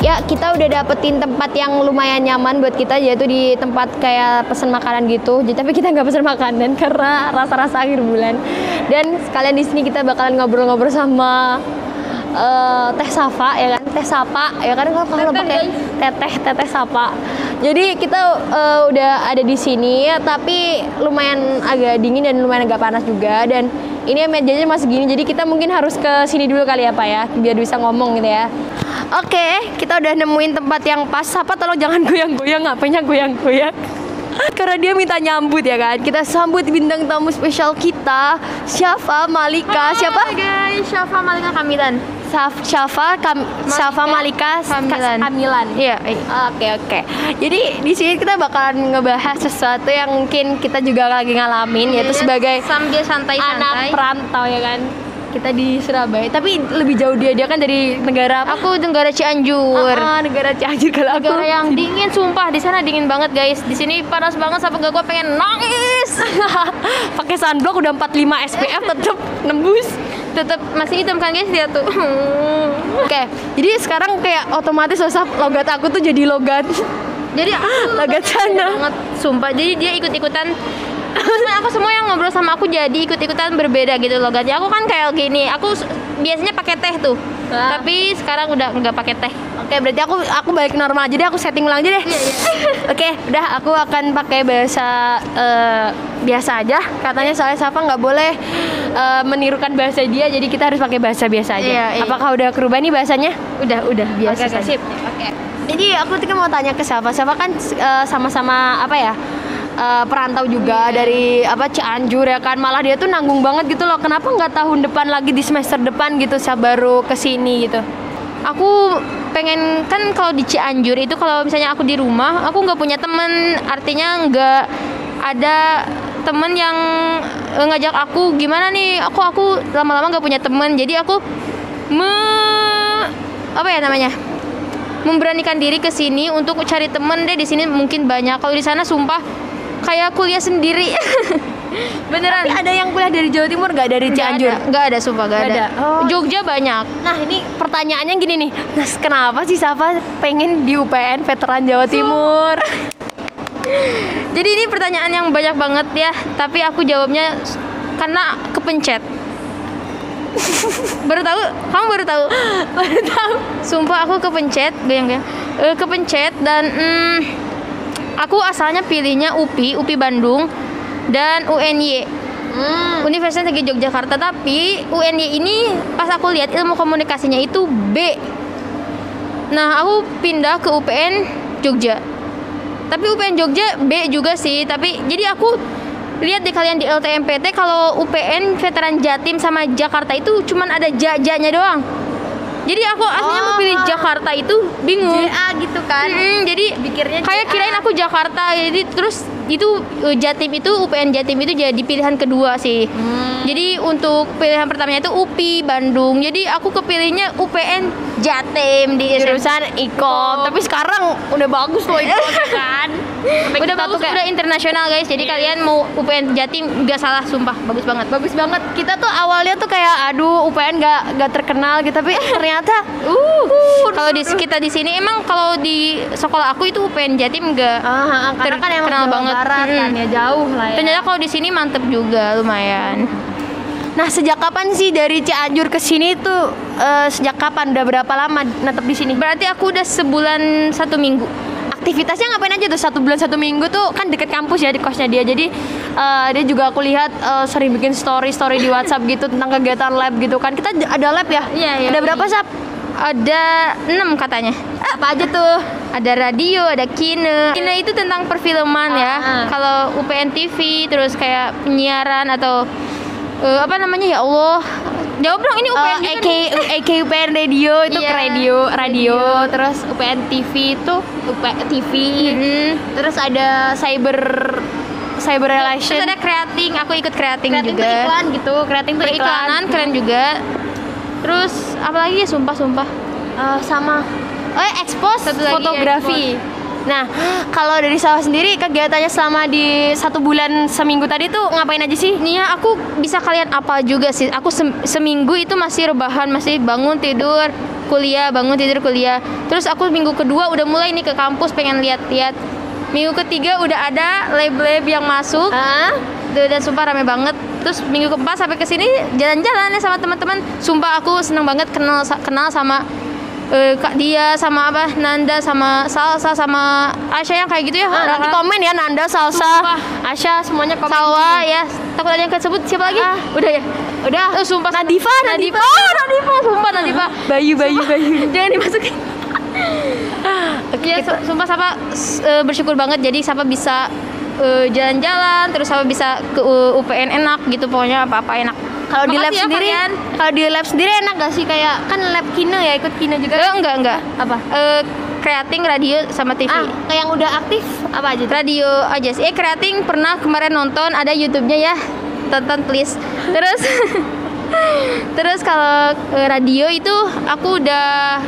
Ya, kita udah dapetin tempat yang lumayan nyaman buat kita, yaitu di tempat kayak pesen makanan gitu. Jadi tapi kita nggak pesen makanan karena rasa-rasa akhir bulan. Dan sekalian di sini kita bakalan ngobrol-ngobrol sama Teh Safa ya kan, Teh Sapa ya kan, kalau pakai Teteh Sapa. Jadi kita udah ada di sini, tapi lumayan agak dingin dan lumayan agak panas juga. Dan ini mejanya masih gini, jadi kita mungkin harus ke sini dulu kali ya Pak ya, biar bisa ngomong gitu ya. Oke, kita udah nemuin tempat yang pas. Sapa tolong jangan goyang-goyang, ngapainnya goyang-goyang. Karena dia minta nyambut ya kan. Kita sambut bintang tamu spesial kita, Syafa Malika. Siapa? Guys, Syafa Malika Kamilan. Syafa Malika Kamilan. Iya. Oke. Jadi di sini kita bakalan ngebahas sesuatu yang mungkin kita juga lagi ngalamin, yaitu sebagai sambil santai-santai anak perantau ya kan. Kita di Surabaya, tapi lebih jauh dia kan dari negara apa? Aku negara Cianjur. Negara Cianjur. Kalau aku negara yang dingin, sumpah di sana dingin banget guys. Di sini panas banget sampai gak, gue pengen nangis. Pakai sunblock udah 45 SPF tetap nembus. Tetap masih hitam kan guys, lihat tuh. Oke, jadi sekarang kayak otomatis logat aku tuh jadi logat. Jadi aku logat sana banget, sumpah. Jadi dia ikut-ikutan. Aku semua yang ngobrol sama aku jadi ikut-ikutan berbeda gitu logatnya. Aku kan kayak gini, aku biasanya pakai teh tuh, tapi sekarang udah nggak pakai teh. Oke, berarti aku balik normal. Jadi aku setting ulang aja deh. Oke, udah aku akan pakai bahasa biasa aja. Katanya soalnya Safa nggak boleh menirukan bahasa dia, jadi kita harus pakai bahasa biasa aja. Apakah udah kerubah nih bahasanya? Udah biasa. Oke, sip. Oke. Jadi aku tuh mau tanya ke Safa. Safa kan sama-sama apa ya? Perantau juga dari Cianjur ya kan, malah dia tuh nanggung banget gitu loh. Kenapa nggak tahun depan lagi di semester depan gitu saya baru kesini gitu? Aku pengen kan kalau di Cianjur itu kalau misalnya aku di rumah aku nggak punya temen, artinya nggak ada temen yang ngajak aku gimana nih, aku lama-lama nggak punya temen, jadi aku memberanikan diri ke sini untuk cari temen deh. Di sini mungkin banyak, kalau di sana sumpah kayak kuliah sendiri. Beneran. Tapi ada yang kuliah dari Jawa Timur nggak, dari Cianjur? Nggak ada, sumpah nggak ada. Jogja banyak. Nah ini pertanyaannya gini nih, kenapa sih Safa pengen di UPN Veteran Jawa Timur? Jadi ini pertanyaan yang banyak banget ya, tapi aku jawabnya karena kepencet. Baru tahu? Kamu baru tahu? Baru tahu. Sumpah aku kepencet, kepencet dan aku asalnya pilihnya UPI Bandung dan UNY, Universitas Negeri Yogyakarta. Tapi UNY ini pas aku lihat ilmu komunikasinya itu B. Nah aku pindah ke UPN Jogja. Tapi UPN Jogja B juga sih. Tapi jadi aku lihat di kalian di LTMPT kalau UPN Veteran Jatim sama Jakarta itu cuman ada jajanya doang. Jadi aku aslinya mau pilih Jakarta itu bingung. JA gitu kan. Jadi pikirnya kayak kirain aku Jakarta. Jadi terus itu Jatim itu UPN Jatim itu jadi pilihan kedua sih. Jadi untuk pilihan pertamanya itu UPI Bandung. Jadi aku kepilihnya UPN Jatim di jurusan Ikom. Tapi sekarang udah bagus loh Ikom kan. Udah bagus, udah internasional guys. Jadi kalian mau UPN Jatim nggak salah, sumpah bagus banget. Bagus banget. Kita tuh awalnya tuh kayak aduh UPN nggak terkenal gitu, tapi ternyata kalau kita di sini emang kalau di sekolah aku itu UPN Jatim nggak karena kan emang terkenal banget kan ya, jauh lah ya. Ternyata kalau di sini mantep juga lumayan. Nah sejak kapan sih dari Cianjur ke sini tuh? Sejak kapan? Udah berapa lama netep di sini? Berarti aku udah sebulan 1 minggu. Aktivitasnya ngapain aja tuh 1 bulan 1 minggu tuh? Kan deket kampus ya, di kosnya dia. Jadi dia juga aku lihat sering bikin story di WhatsApp gitu tentang kegiatan lab gitu kan. Kita ada lab ya? Iya. Ada berapa Sap? Ada 6 katanya. Apa aja tuh? Ada radio, ada kine. Kine itu tentang perfilman ya. Kalau UPN TV terus kayak penyiaran atau apa namanya ya Allah. Jawab dong, ini UPN AK UPN radio itu iya, radio. Terus UPN TV itu UPN TV. Terus ada cyber relation. Terus ada creating, aku ikut creating juga. Creating tuh iklan gitu, creating tuh iklanan keren juga. Terus apalagi ya sumpah sama expose fotografi. Expose. Nah, kalau dari Safa sendiri kegiatannya selama di 1 bulan seminggu tadi tuh ngapain aja sih? Nih ya, aku bisa kalian apa juga sih. Aku seminggu itu masih rebahan, masih bangun tidur, kuliah, bangun tidur kuliah. Terus aku minggu kedua udah mulai nih ke kampus pengen lihat-lihat. Minggu ketiga udah ada lab-lab yang masuk. Dan sumpah rame banget. Terus minggu keempat sampai ke sini jalan-jalan ya sama teman-teman. Sumpah aku seneng banget kenal sama Kak Dia, sama apa Nanda, sama Salsa, sama Asya yang kayak gitu ya. Nanti komen ya Nanda, Salsa, Sumpah. Asya semuanya komen. Salwa ya. Takut ada yang kesebut siapa lagi? Udah ya. Udah. Sumpah. Nadifa. Sumpah Nadifa. Bayu. Jangan dimasukin. Ya, sumpah Sapa bersyukur banget jadi Sapa bisa jalan-jalan, terus Sapa bisa ke UPN enak gitu, pokoknya apa-apa enak. Kalau di lab Makasih ya, sendiri, kalian. kalau di lab sendiri enak gak sih, kayak kan lab kine ya, ikut kine juga? Enggak. Apa? Creating, radio sama TV. Kayak yang udah aktif apa aja? Radio aja sih. Creating pernah kemarin nonton, ada YouTube-nya ya. Tonton please. Terus kalau radio itu aku udah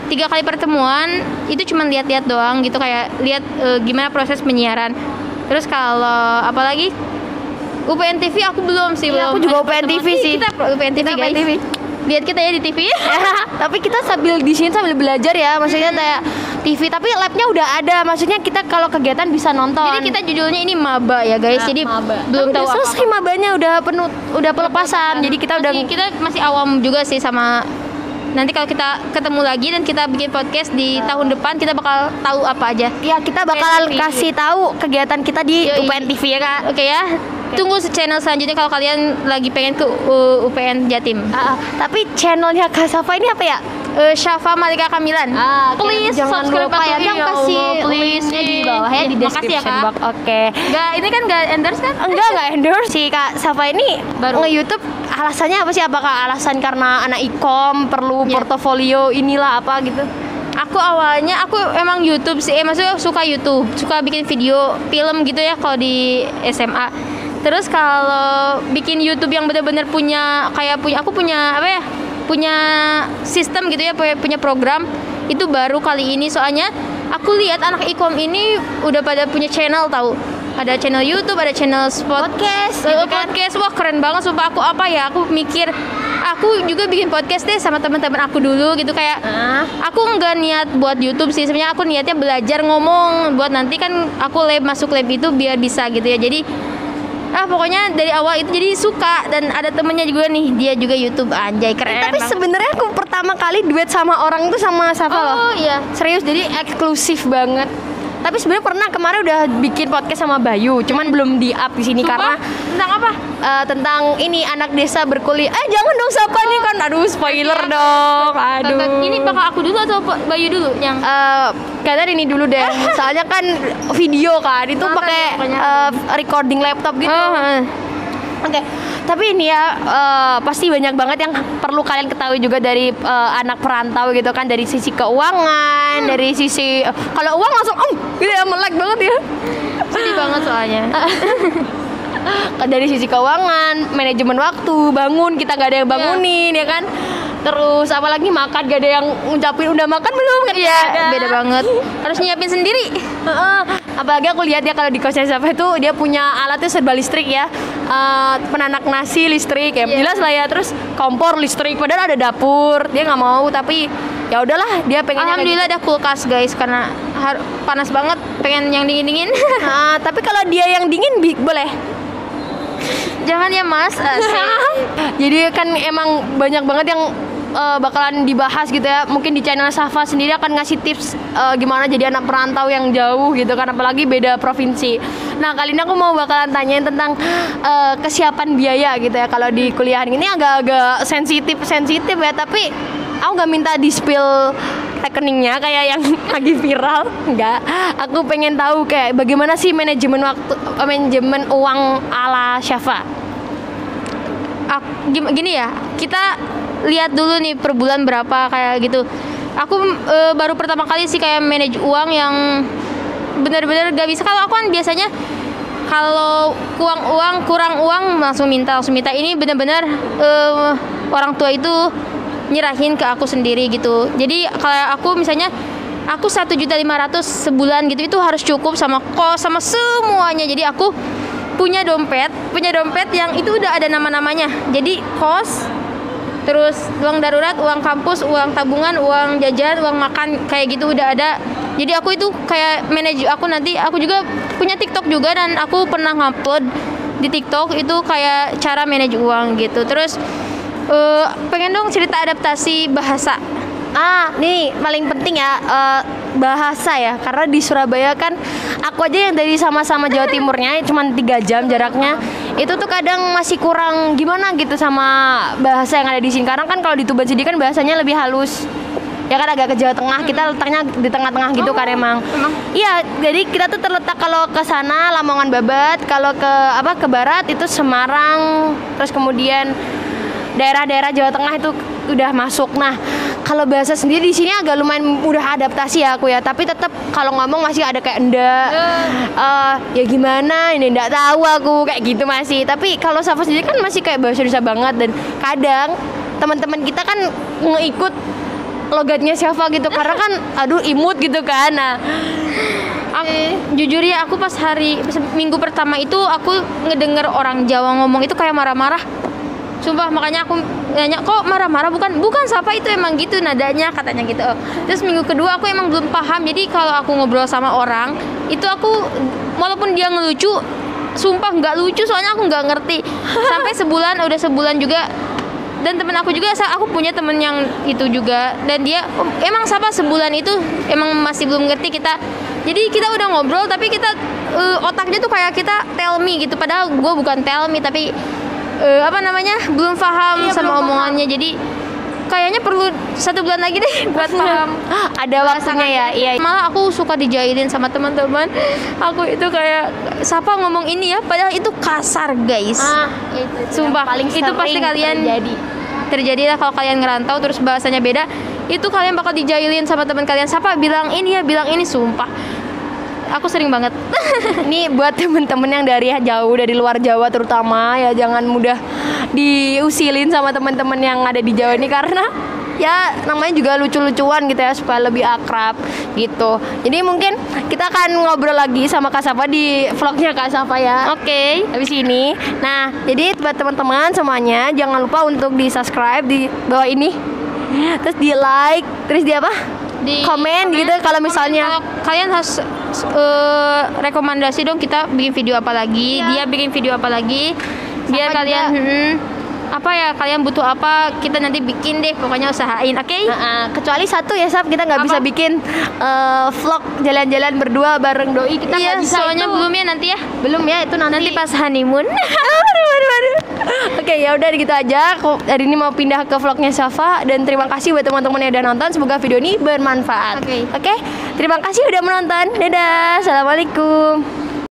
3 kali pertemuan, itu cuma lihat-lihat doang gitu, kayak lihat gimana proses penyiaran. Terus kalau apalagi UPN TV aku belum sih. Iya, belum. aku juga Ada UPN pertemuan. TV sih. Kita UPN TV Kita guys. UPN TV. Lihat kita ya di TV. Tapi kita sambil di sini sambil belajar ya, maksudnya kayak TV, tapi labnya udah ada, maksudnya kita kalau kegiatan bisa nonton. Jadi kita judulnya ini maba ya guys. Jadi belum Tapi tahu udah selesai mabanya, udah penuh, udah pelepasan. Jadi kita masih awam juga sih sama. Nanti kalau kita ketemu lagi dan kita bikin podcast di tahun depan, kita bakal tahu apa aja. ya kita bakalan UPN TV. kasih tahu kegiatan kita di Yoi. UPN TV ya Kak. Oke ya. Tunggu channel selanjutnya kalau kalian lagi pengen ke UPN Jatim. Tapi channelnya Kak Safa ini apa ya? Syafa Malika Kamilan. Please jangan subscribe lupa ya. yang Ya kasih Allah, please. linknya di bawah ya, di Makasih ya, description Kak. box. Oke. Ini kan nggak endorse kan? Enggak endorse sih Kak Safa ini Baru. nge-YouTube. Alasannya apa sih? Apakah alasan karena anak ikom perlu Iya. portofolio inilah apa gitu? Aku awalnya emang YouTube sih, maksudnya suka YouTube, suka bikin video film gitu ya kalau di SMA. Terus kalau bikin YouTube yang benar-benar aku punya apa ya? Punya sistem gitu ya, punya program itu baru kali ini, soalnya aku lihat anak ikom ini udah pada punya channel tahu. Ada channel YouTube, ada channel Podcast, gitu kan? podcast. Wah, keren banget sumpah. Aku mikir aku juga bikin podcast deh sama teman-teman aku dulu gitu, kayak aku nggak niat buat YouTube sih sebenarnya, aku niatnya belajar ngomong buat nanti kan aku masuk lab itu biar bisa gitu ya. Jadi pokoknya dari awal itu jadi suka, dan ada temennya juga nih, dia juga YouTube, anjay keren Tapi banget. sebenarnya aku pertama kali duet sama orang itu sama Safa loh. Oh iya. Serius, jadi eksklusif banget. Tapi sebenarnya pernah kemarin udah bikin podcast sama Bayu, cuman belum di up di sini Sumpah? karena Tentang apa? tentang ini anak desa berkuliah. Jangan dong Safa nih kan, aduh spoiler Iya, dong. Aduh. Ini bakal aku dulu atau Bayu dulu yang Kalian ini dulu deh. Soalnya kan video kan itu Makan pakai pokoknya. recording laptop gitu. Oke, tapi ini ya pasti banyak banget yang perlu kalian ketahui juga dari anak perantau gitu kan, dari sisi keuangan, dari sisi kalau uang langsung gitu ya, melek banget ya. sedih banget soalnya. Dari sisi keuangan, manajemen waktu, bangun kita gak ada yang bangunin ya kan. Terus apalagi makan gak ada yang ngucapin udah makan belum kan? Iya, beda banget. Harus nyiapin sendiri. Apalagi aku lihat ya kalau di kosnya siapa itu dia punya alatnya serba listrik ya. Penanak nasi listrik ya, jelas lah ya. Terus kompor listrik, padahal ada dapur. Dia nggak mau, tapi ya udahlah dia pengen. Alhamdulillah ada kulkas guys, karena panas banget, pengen yang dingin-dingin. Tapi kalau dia yang dingin boleh. Jangan ya mas. Jadi kan emang banyak banget yang bakalan dibahas gitu ya. Mungkin di channel Safa sendiri akan ngasih tips gimana jadi anak perantau yang jauh gitu kan, apalagi beda provinsi. Nah kali ini aku mau bakalan tanyain tentang kesiapan biaya gitu ya. Kalau di kuliahan ini agak-agak sensitif ya, tapi aku nggak minta di spill rekeningnya kayak yang lagi viral, enggak. Aku pengen tahu kayak bagaimana sih manajemen uang ala Syafa. Gini ya, kita lihat dulu nih per bulan berapa kayak gitu. Aku baru pertama kali sih kayak manage uang yang benar-benar gak bisa. Kalau aku kan biasanya kalau kurang uang langsung minta. Ini benar-benar orang tua itu nyerahin ke aku sendiri gitu. Jadi kalau aku misalnya aku 1.500.000 sebulan gitu, itu harus cukup sama kos sama semuanya. Jadi aku punya dompet yang itu udah ada nama-namanya. Jadi kos, terus uang darurat, uang kampus, uang tabungan, uang jajan, uang makan, kayak gitu udah ada. Jadi aku itu kayak manage, aku juga punya TikTok juga, dan aku pernah ngupload di TikTok itu kayak cara manage uang gitu. Terus pengen dong cerita adaptasi bahasa. Nih paling penting ya, bahasa ya, karena di Surabaya kan aku aja yang dari sama-sama Jawa Timurnya cuma 3 jam jaraknya, itu tuh kadang masih kurang gimana gitu sama bahasa yang ada di sini, karena kan kalau di Tuban sendiri kan bahasanya lebih halus ya kan, agak ke Jawa Tengah, kita letaknya di tengah-tengah gitu kan emang. Iya, jadi kita tuh terletak kalau ke sana Lamongan Babat, kalau ke barat itu Semarang, terus kemudian daerah-daerah Jawa Tengah itu udah masuk. Nah, kalau bahasa sendiri di sini agak lumayan mudah adaptasi ya aku ya, tapi tetap kalau ngomong masih ada kayak enggak, ya gimana ini enggak tahu aku kayak gitu masih. Tapi kalau Safa sendiri kan masih kayak bahasa Indonesia banget, dan kadang teman-teman kita kan ngeikut logatnya Safa gitu, karena kan aduh imut gitu kan. Nah, jujur ya, aku pas minggu pertama itu aku ngedenger orang Jawa ngomong itu kayak marah-marah. Sumpah, makanya aku nanya, kok marah-marah? Bukan Safa itu emang gitu nadanya, katanya gitu. Terus minggu kedua aku emang belum paham. Jadi kalau aku ngobrol sama orang itu, aku walaupun dia ngelucu, sumpah nggak lucu, soalnya aku nggak ngerti. Sampai udah sebulan juga. Dan temen aku juga, aku punya temen yang itu juga, dan dia emang Safa sebulan itu emang masih belum ngerti kita. Jadi kita udah ngobrol, tapi kita otaknya tuh kayak kita tell me gitu, padahal gue bukan tell me, tapi belum paham sama omongannya. Jadi kayaknya perlu 1 bulan lagi deh buat paham. Ada waktunya ya. Iya. Malah aku suka dijailin sama teman-teman. Aku itu kayak Safa ngomong ini ya, padahal itu kasar guys. Itu sumpah paling itu pasti kalian terjadilah kalau kalian ngerantau terus bahasanya beda. Itu kalian bakal dijailin sama teman kalian. Safa bilang ini ya, bilang ini, sumpah. Aku sering banget. Nih buat temen-temen yang dari jauh, dari luar Jawa terutama ya, jangan mudah diusilin sama temen-temen yang ada di Jawa ini, karena ya namanya juga lucu-lucuan gitu ya, supaya lebih akrab gitu. Jadi mungkin kita akan ngobrol lagi sama Kak Safa di vlognya Kak Safa ya. Oke. Habis ini. Nah, jadi buat teman-teman semuanya, jangan lupa untuk di subscribe di bawah ini, terus di like, terus di apa? Di komen gitu kalau misalnya kalian harus rekomendasi dong kita bikin video apa lagi, dia bikin video apa lagi, biar Sama kalian kalian butuh apa, kita nanti bikin deh, pokoknya usahain, oke? Kecuali satu ya, Sab, kita nggak bisa bikin vlog jalan-jalan berdua bareng doi, kita nggak bisa. Soalnya itu belum ya, nanti ya, belum ya, itu nanti pas honeymoon. Oke, ya udah gitu aja. Hari ini mau pindah ke vlognya Safa, dan terima kasih buat teman-teman yang udah nonton. Semoga video ini bermanfaat. Oke. Terima kasih udah menonton. Dadah, assalamualaikum.